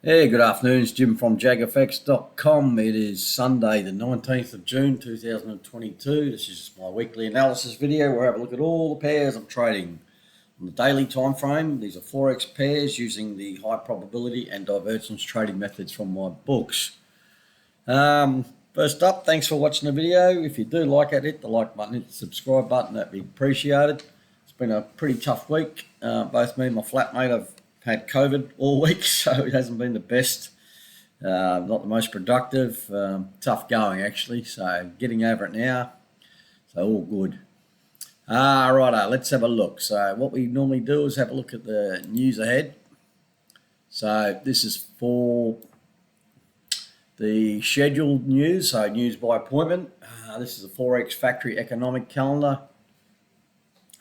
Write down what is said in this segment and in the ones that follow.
Hey, good afternoon. It's Jim from JAGfx.com. It is Sunday, the 19th of June, 2022. This is my weekly analysis video where I have a look at all the pairs I'm trading on the daily time frame. These are Forex pairs using the high probability and divergence trading methods from my books. First up, thanks for watching the video. If you do like it, hit the like button, hit the subscribe button. That'd be appreciated. It's been a pretty tough week. Both me and my flatmate have had COVID all week, so it hasn't been the best, not the most productive, tough going actually, so getting over it now, so all good. Righto, let's have a look. So what we normally do is have a look at the news ahead. So this is for the scheduled news, so news by appointment. This is a Forex factory economic calendar.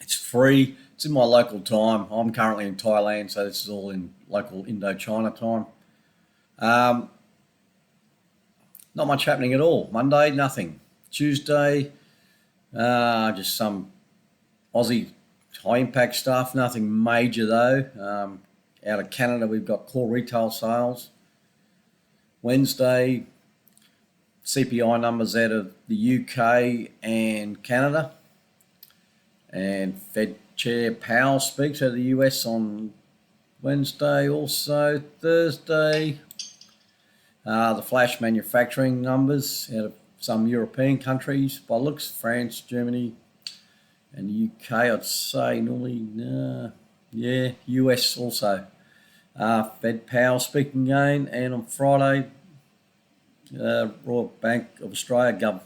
It's free. It's in my local time. I'm currently in Thailand, so this is all in local Indochina time. Not much happening at all. Monday, nothing. Tuesday, just some Aussie high impact stuff. Nothing major though. Out of Canada, we've got core retail sales. Wednesday, CPI numbers out of the UK and Canada. And Fed Chair Powell speaks out of the US on Wednesday. Also Thursday, the flash manufacturing numbers out of some European countries. By looks, France, Germany, and the UK, I'd say normally, yeah, US also. Fed Powell speaking again, and on Friday, Royal Bank of Australia,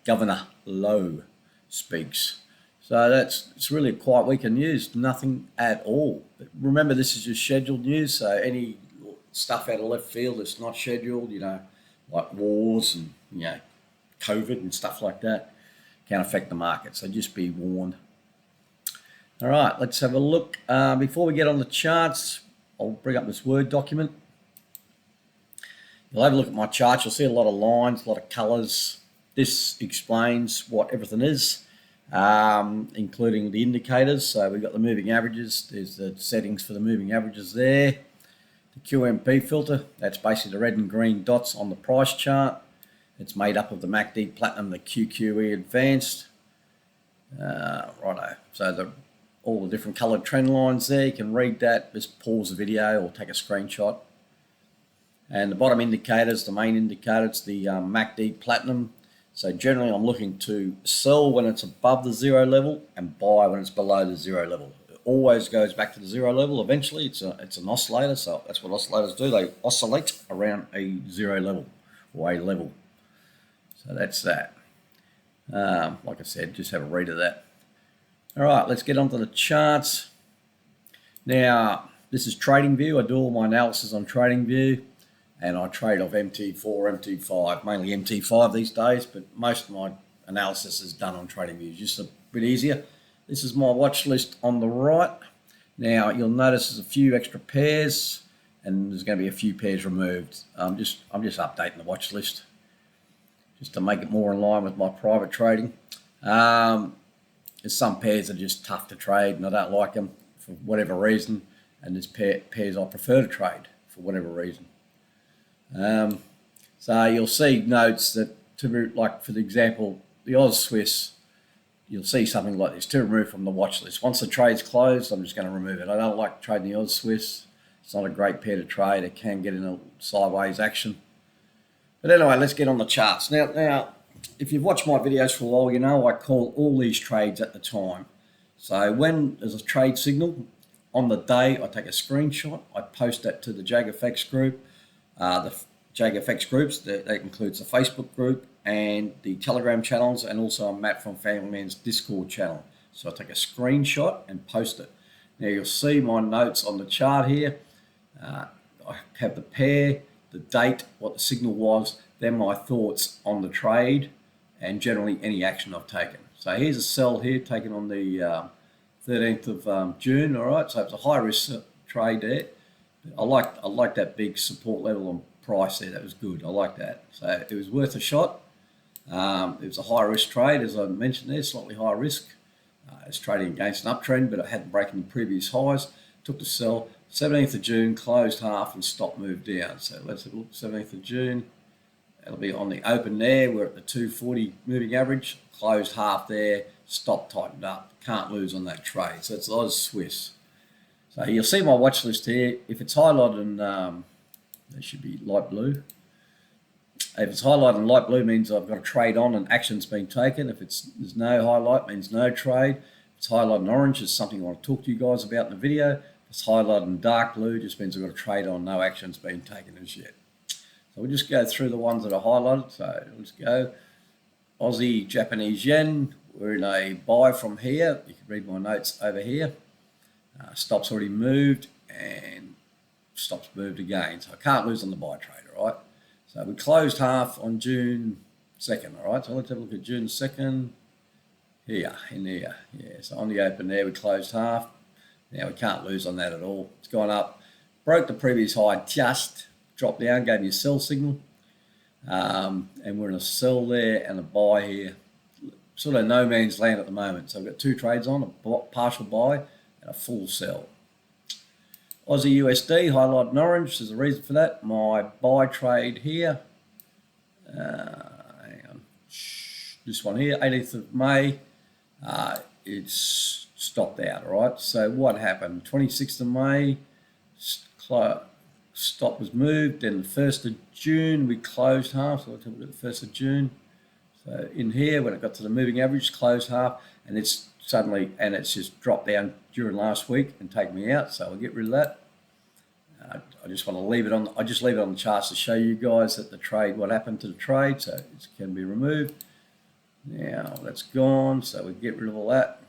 Governor Lowe speaks. So it's really a quiet week of news, nothing at all. But remember, this is just scheduled news, so any stuff out of left field that's not scheduled, like wars and, COVID and stuff like that, can affect the market. So just be warned. All right, let's have a look. Before we get on the charts, I'll bring up this Word document. You'll have a look at my charts. You'll see a lot of lines, a lot of colors. This explains what everything is. Including the indicators. So we've got the moving averages. There's the settings for the moving averages there. The QMP filter, that's basically the red and green dots on the price chart. It's made up of the MACD Platinum, the QQE Advanced. Righto. So all the different colored trend lines there. You can read that. Just pause the video or take a screenshot. And the bottom indicators, the main indicators, the MACD Platinum. So generally I'm looking to sell when it's above the zero level and buy when it's below the zero level. It always goes back to the zero level eventually. It's an oscillator, so that's what oscillators do. They oscillate around a zero level or a level. So that's that. Like I said, just have a read of that. All right, let's get onto the charts. Now, this is TradingView. I do all my analysis on TradingView. And I trade off MT4, MT5, mainly MT5 these days, but most of my analysis is done on TradingView, just a bit easier. This is my watch list on the right. Now, you'll notice there's a few extra pairs, and there's going to be a few pairs removed. I'm just updating the watch list, just to make it more in line with my private trading. There's some pairs that are just tough to trade, and I don't like them for whatever reason, and there's pairs I prefer to trade for whatever reason. So you'll see notes that, like for the example, the Oz Swiss, you'll see something like this, to remove from the watch list. Once the trade's closed, I'm just going to remove it. I don't like trading the Oz Swiss. It's not a great pair to trade. It can get in a sideways action. But anyway, let's get on the charts. Now, if you've watched my videos for a while, you know I call all these trades at the time. So when there's a trade signal on the day, I take a screenshot. I post that to the JAGfx group. The JAGfx groups, that includes the Facebook group and the Telegram channels, and also a Matt from Family Man's Discord channel. So I take a screenshot and post it. Now you'll see my notes on the chart here. I have the pair, the date, what the signal was, then my thoughts on the trade, and generally any action I've taken. So here's a sell here taken on the 13th of June. All right, so it's a high risk trade there. I like that big support level on price there. That was good. I like that. So it was worth a shot. It was a high risk trade, as I mentioned there, slightly high risk. It's trading against an uptrend, but it hadn't broken the previous highs. Took the sell, 17th of June, closed half and stop moved down. So let's have a look. 17th of June, it'll be on the open there. We're at the 240 moving average, closed half there, stop tightened up. Can't lose on that trade. So it's Oz Swiss. So you'll see my watch list here. If it's highlighted in, there should be light blue. If it's highlighted in light blue, means I've got a trade on and action's been taken. If there's no highlight, means no trade. If it's highlighted in orange, it's something I want to talk to you guys about in the video. If it's highlighted in dark blue, just means I've got a trade on, no action's been taken as yet. So we'll just go through the ones that are highlighted. So let's go. Aussie, Japanese yen. We're in a buy from here. You can read my notes over here. Stop's already moved and stop's moved again. So I can't lose on the buy trade, all right? So we closed half on June 2nd, all right? So let's have a look at June 2nd. Here, in here. Yeah, so on the open there, we closed half. Now we can't lose on that at all. It's gone up, broke the previous high, just dropped down, gave me a sell signal. And we're in a sell there and a buy here. Sort of no man's land at the moment. So I've got two trades on, a partial buy and a full sell. Aussie USD, highlighted in orange. There's a reason for that. My buy trade here. Hang on. This one here, 18th of May. It's stopped out, all right? So what happened? 26th of May, stop was moved. Then the 1st of June, we closed half. So let's have a look at the 1st of June. So in here, when it got to the moving average, closed half, and it's suddenly, and it's just dropped down during last week and taken me out. So I'll get rid of that. I just want to leave it on. I just leave it on the charts to show you guys that the trade, what happened to the trade, so it can be removed. Now that's gone, so we get rid of all that.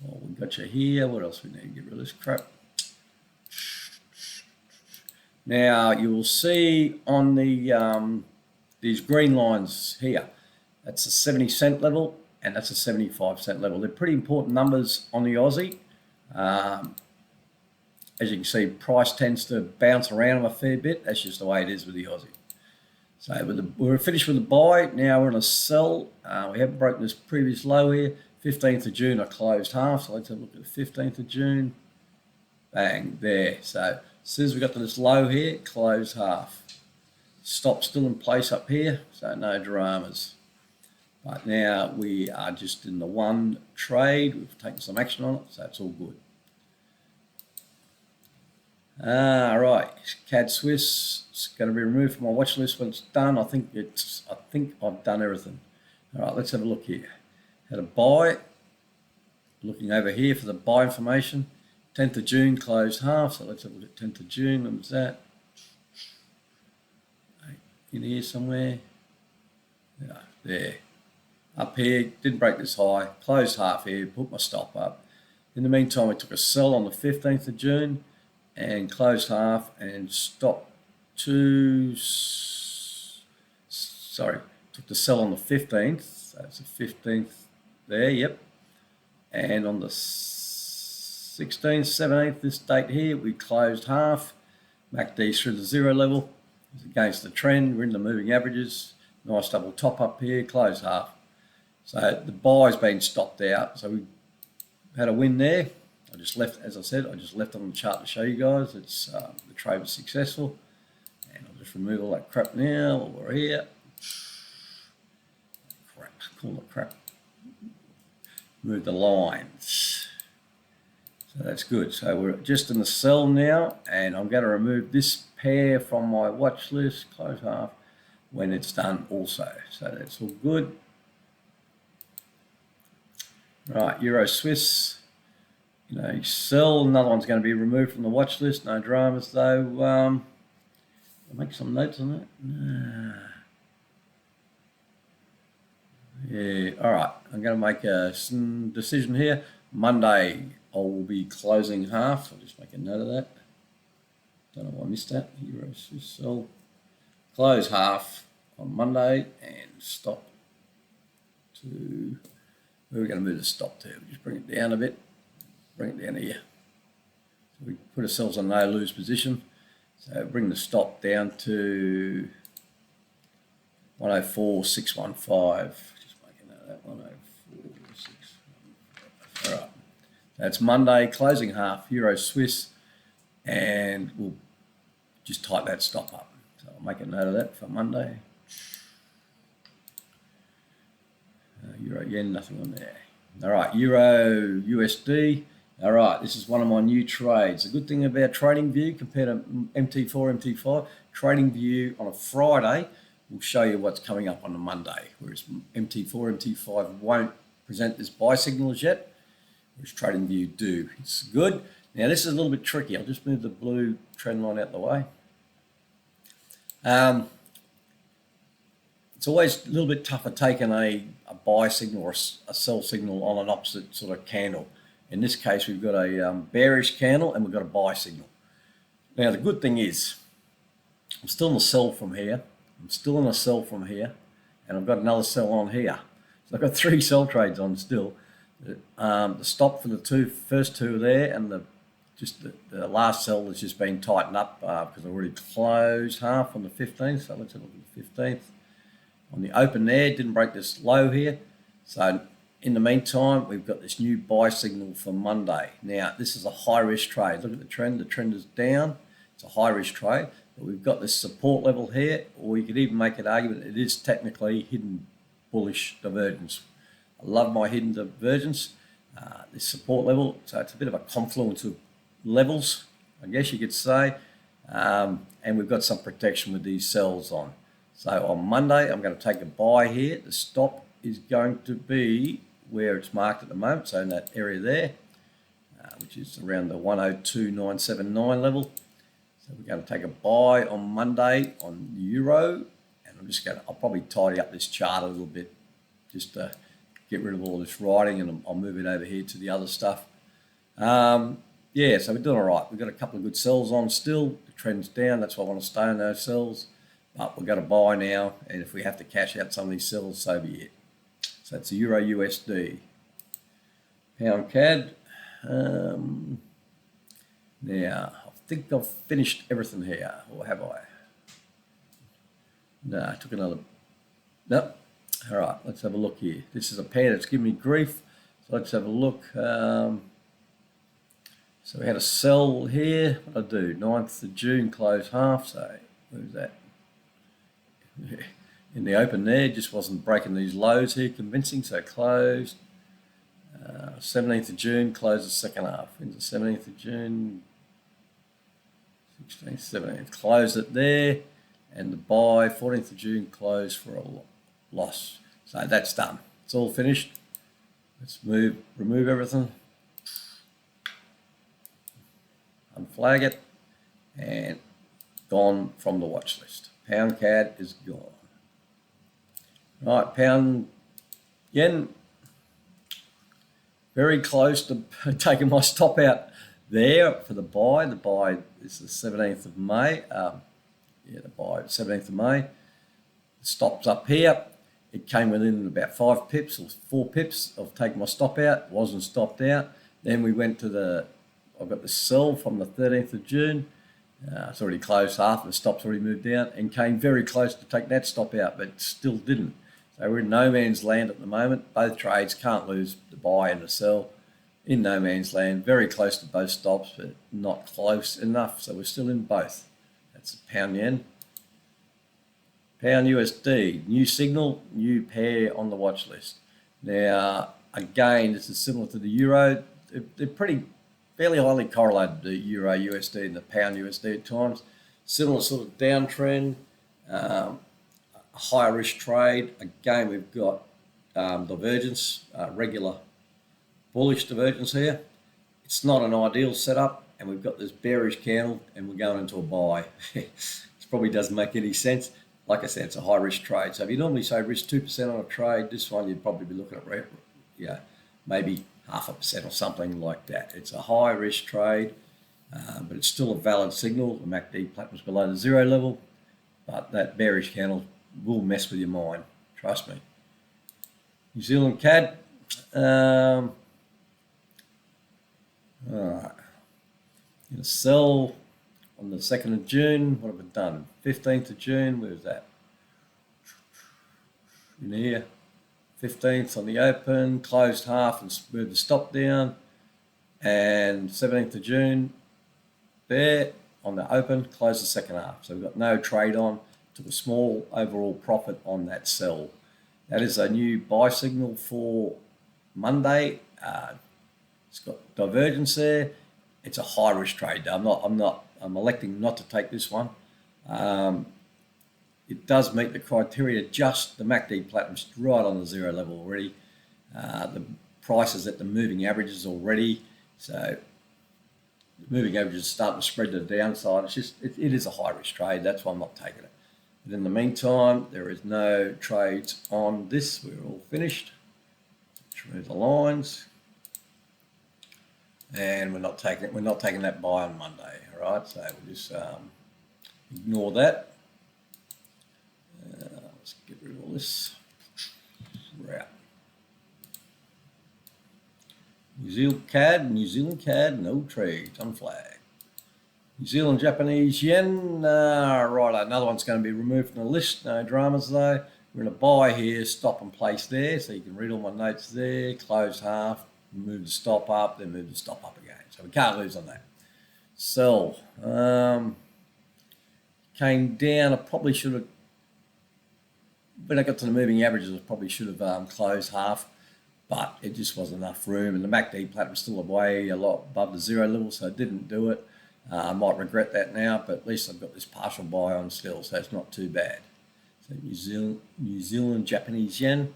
Well, we got you here. What else we need to get rid of this crap? Now you will see on the these green lines here, that's a 70-cent level and that's a 75-cent level. They're pretty important numbers on the Aussie. As you can see, price tends to bounce around them a fair bit. That's just the way it is with the Aussie. So we're finished with the buy. Now we're in a sell. We haven't broken this previous low here. 15th of June, I closed half. So let's have a look at the 15th of June. Bang, there. So as soon as we got to this low here, closed half. Stop still in place up here, so no dramas. But now we are just in the one trade. We've taken some action on it, so it's all good. Right, CAD Swiss. It's going to be removed from my watch list when it's done. I think I've done everything. All right, let's have a look here. Had a buy. Looking over here for the buy information. 10th of June closed half. So let's have a look at 10th of June. When was that? In here somewhere. Yeah, there. Up here, didn't break this high. Closed half here. Put my stop up. In the meantime, we took a sell on the 15th of June. And closed half and stopped to, sorry, took the sell on the 15th. That's the 15th there, yep. And on the 16th, 17th, this date here, we closed half. MACD through the zero level. It's against the trend. We're in the moving averages. Nice double top up here, closed half. So the buy's been stopped out. So we had a win there. I just left, as I said, I just left on the chart to show you guys. It's the trade was successful, and I'll just remove all that crap now while we're here. Crap, call it crap. Move the lines. So that's good. So we're just in the sell now, and I'm going to remove this pair from my watch list, close half, when it's done also. So that's all good. Right, Euro Swiss. You know, sell, another one's going to be removed from the watch list. No dramas though. I'll make some notes on that. Yeah, all right. I'm going to make a decision here. Monday, I will be closing half. I'll just make a note of that. Don't know why I missed that. Euro Swiss sell. Close half on Monday and stop to, where are we going to move the stop to? Just bring it down a bit. Bring it down here. So we put ourselves on no lose position. So bring the stop down to 104.615. Just making that 104.615. All right. That's Monday, closing half, Euro Swiss and we'll just type that stop up. So I'll make a note of that for Monday. Euro yen, nothing on there. All right, Euro USD. All right, this is one of my new trades. The good thing about TradingView compared to MT4, MT5, TradingView on a Friday will show you what's coming up on a Monday, whereas MT4, MT5 won't present this buy signals yet, whereas TradingView do. It's good. Now this is a little bit tricky. I'll just move the blue trend line out of the way. It's always a little bit tougher taking a buy signal or a sell signal on an opposite sort of candle. In this case, we've got a bearish candle and we've got a buy signal. Now, the good thing is I'm still in a sell from here. I'm still in a sell from here. And I've got another sell on here. So I've got 3 sell trades on still. The stop for the first two there, and the last sell has just been tightened up because I already closed half on the 15th. So let's have a look at the 15th. On the open there, didn't break this low here. So in the meantime, we've got this new buy signal for Monday. Now, this is a high risk trade. Look at the trend. The trend is down. It's a high risk trade. But we've got this support level here, or you could even make an argument it is technically hidden bullish divergence. I love my hidden divergence, this support level. So it's a bit of a confluence of levels, I guess you could say. And we've got some protection with these sells on. So on Monday, I'm going to take a buy here. The stop is going to be where it's marked at the moment, so in that area there, which is around the 102.979 level. So we're going to take a buy on Monday on the Euro, and I'll probably tidy up this chart a little bit just to get rid of all this writing, and I'll move it over here to the other stuff. Yeah, so we're doing all right. We've got a couple of good sells on still. The trend's down, that's why I want to stay on those sells. But we've got to buy now, and if we have to cash out some of these sells, so be it. So that's the Euro USD. Pound CAD. Now, I think I've finished everything here, or have I? No, I took another. Nope. All right, let's have a look here. This is a pair that's giving me grief. So let's have a look. So we had a sell here. What did I do? 9th of June, close half. So where's that? In the open there, just wasn't breaking these lows here convincing, so closed. 17th of June, closed the second half. Into 17th of June, 16th, 17th, closed it there, and the buy, 14th of June, closed for a loss. So that's done. It's all finished. Let's remove everything, unflag it, and gone from the watch list. Pound CAD is gone. Right, pound yen, very close to taking my stop out there for the buy. The buy is the 17th of May. The buy 17th of May. The stop's up here. It came within about 5 pips or 4 pips of taking my stop out. Wasn't stopped out. Then we went to I've got the sell from the 13th of June. It's already closed half, the stop's already moved down, and came very close to take that stop out, but still didn't. So we're in no man's land at the moment. Both trades can't lose the buy and the sell. In no man's land, very close to both stops, but not close enough. So we're still in both. That's pound yen. Pound USD, new signal, new pair on the watch list. Now, again, this is similar to the Euro. They're fairly highly correlated, the Euro USD and the pound USD at times. Similar sort of downtrend, a higher risk trade. Again, we've got divergence, regular bullish divergence here. It's not an ideal setup, and we've got this bearish candle, and we're going into a buy. This probably doesn't make any sense. Like I said, it's a high risk trade. So if you normally say risk 2% on a trade, this one you'd probably be looking at maybe 0.5% or something like that. It's a high risk trade, but it's still a valid signal. The MACD platinum's below the 0 level, but that bearish candle will mess with your mind. Trust me. New Zealand CAD. All right. Going to sell on the 2nd of June. What have we done? 15th of June. Where's that? In here. 15th on the open. Closed half and moved the stop down. And 17th of June. there on the open, closed the second half. So we've got no trade on, took a small overall profit on that sell. That is a new buy signal for Monday. It's got divergence there. It's a high risk trade. I'm electing not to take this one. It does meet the criteria. Just the MACD Platinum's right on the zero level already. The price is at the moving averages already. So the moving averages starting to spread to the downside. It is a high risk trade. That's why I'm not taking it. But in the meantime, there is no trades on this. We're all finished. Remove the lines. And we're not taking that buy on Monday. All right, so we'll just ignore that. Let's get rid of all this. We're out. New Zealand CAD, no trades, unflagged. New Zealand Japanese yen, right, another one's going to be removed from the list, no dramas though. We're going to buy here, stop and place there, so you can read all my notes there, close half, move the stop up, then move the stop up again. So we can't lose on that. Sell, came down, I probably should have, when I got to the moving averages, I probably should have closed half, but it just wasn't enough room, and the MACD Platinum was still away a lot above the zero level, so I didn't do it. I might regret that now, but at least I've got this partial buy on still, so it's not too bad. So New Zealand Japanese yen.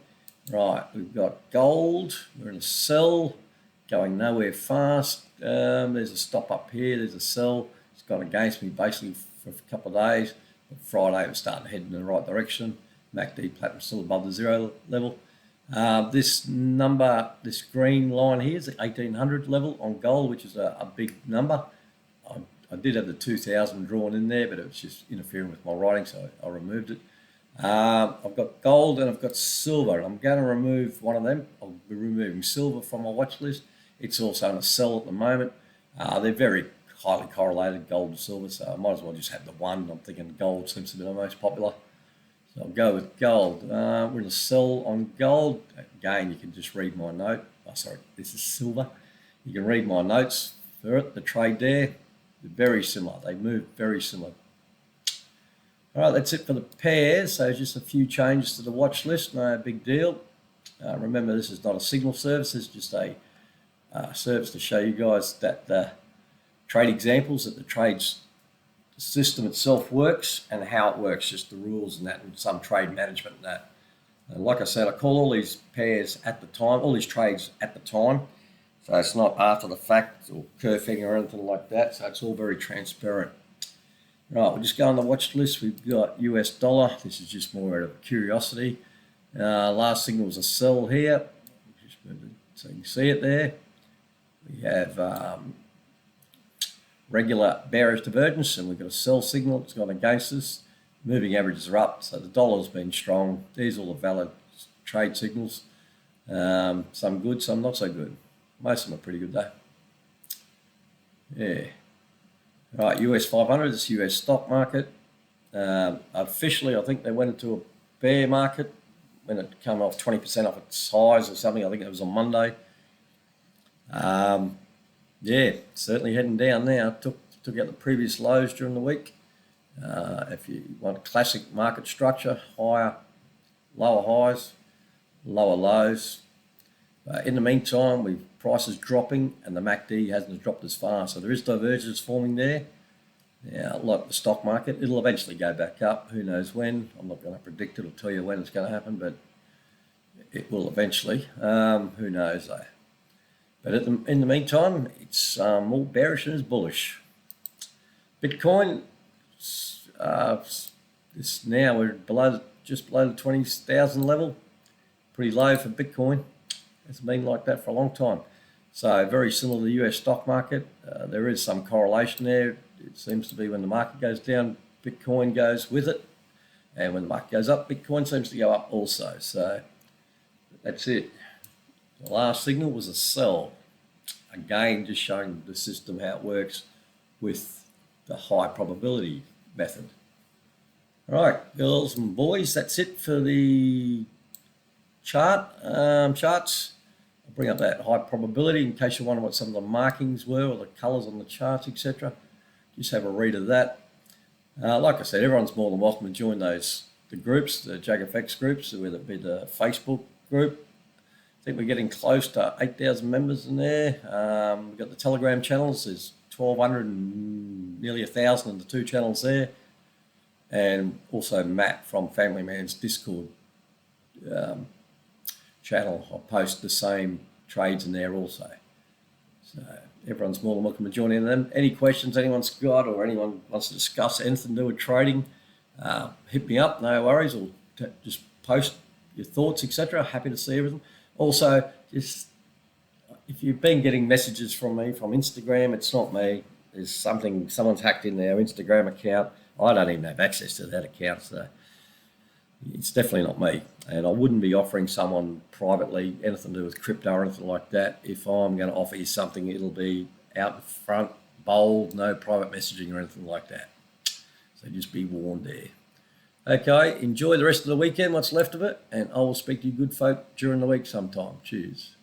Right, we've got gold. We're in a sell, going nowhere fast. There's a stop up here. There's a sell. It's gone against me basically for a couple of days. But Friday it was starting to head in the right direction. MACD Platinum still above the zero level. This number, this green line here is the 1800 level on gold, which is a big number. I did have the 2000 drawn in there, but it was just interfering with my writing, so I removed it. I've got gold and I've got silver. I'm going to remove one of them. I'll be removing silver from my watch list. It's also on a sell at the moment. They're very highly correlated, gold and silver, so I might as well just have the one. I'm thinking gold seems to be the most popular. So I'll go with gold. We're going to sell on gold. Again, you can just read my note. Oh, sorry, this is silver. You can read my notes for it, the trade there. They're very similar. They move very similar. All right, that's it for the pairs. So just a few changes to the watch list. No big deal. Remember, this is not a signal service. It's just a service to show you guys that the trade examples, that the trades system itself works and how it works, just the rules and that, and some trade management and that. And like I said, I call all these pairs at the time, all these trades at the time. So it's not after the fact or curving or anything like that. So it's all very transparent. Right, we'll just go on the watch list. We've got US dollar. This is just more out of curiosity. Last signal was a sell here. Just move it so you can see it there. We have regular bearish divergence, and we've got a sell signal. It's gone against us. Moving averages are up, so the dollar's been strong. These are all the valid trade signals. Some good, some not so good. Most of them are pretty good though. Yeah. Right, US 500, this US stock market. Officially, I think they went into a bear market when it came off 20% off its highs or something. I think it was on Monday. Yeah, certainly heading down now. Took out the previous lows during the week. If you want classic market structure, higher, lower highs, lower lows. In the meantime, prices dropping and the MACD hasn't dropped as far. So there is divergence forming there. Now, like the stock market, it'll eventually go back up. Who knows when? I'm not going to predict it or tell you when it's going to happen, but it will eventually. Who knows though? But in the meantime, it's more bearish than it's bullish. Bitcoin, now we're just below the 20,000 level. Pretty low for Bitcoin. It's been like that for a long time. So very similar to the US stock market. There is some correlation there. It seems to be when the market goes down, Bitcoin goes with it. And when the market goes up, Bitcoin seems to go up also. So that's it. The last signal was a sell. Again, just showing the system how it works with the high probability method. All right, girls and boys, that's it for the charts. I'll bring up that high probability in case you wonder what some of the markings were or the colors on the charts, etc. just have a read of that. Like I said, everyone's more than welcome to join the groups, the JAGfx groups, whether it be the Facebook group. I think we're getting close to 8,000 members in there. We've got the Telegram channels. There's 1,200 and nearly 1,000 in the 2 channels there. And also Matt from Family Man's Discord channel. I'll post the same trades in there also. So everyone's more than welcome to join in them. Any questions anyone's got, or anyone wants to discuss anything to do with trading, hit me up, no worries, or just post your thoughts, etc. Happy to see everything. Also, just if you've been getting messages from me from Instagram, it's not me. There's someone's hacked in their Instagram account. I don't even have access to that account, so it's definitely not me. And I wouldn't be offering someone privately anything to do with crypto or anything like that. If I'm going to offer you something, it'll be out in front, bold, no private messaging or anything like that. So just be warned there. Okay, enjoy the rest of the weekend, what's left of it, and I will speak to you good folk during the week sometime. Cheers.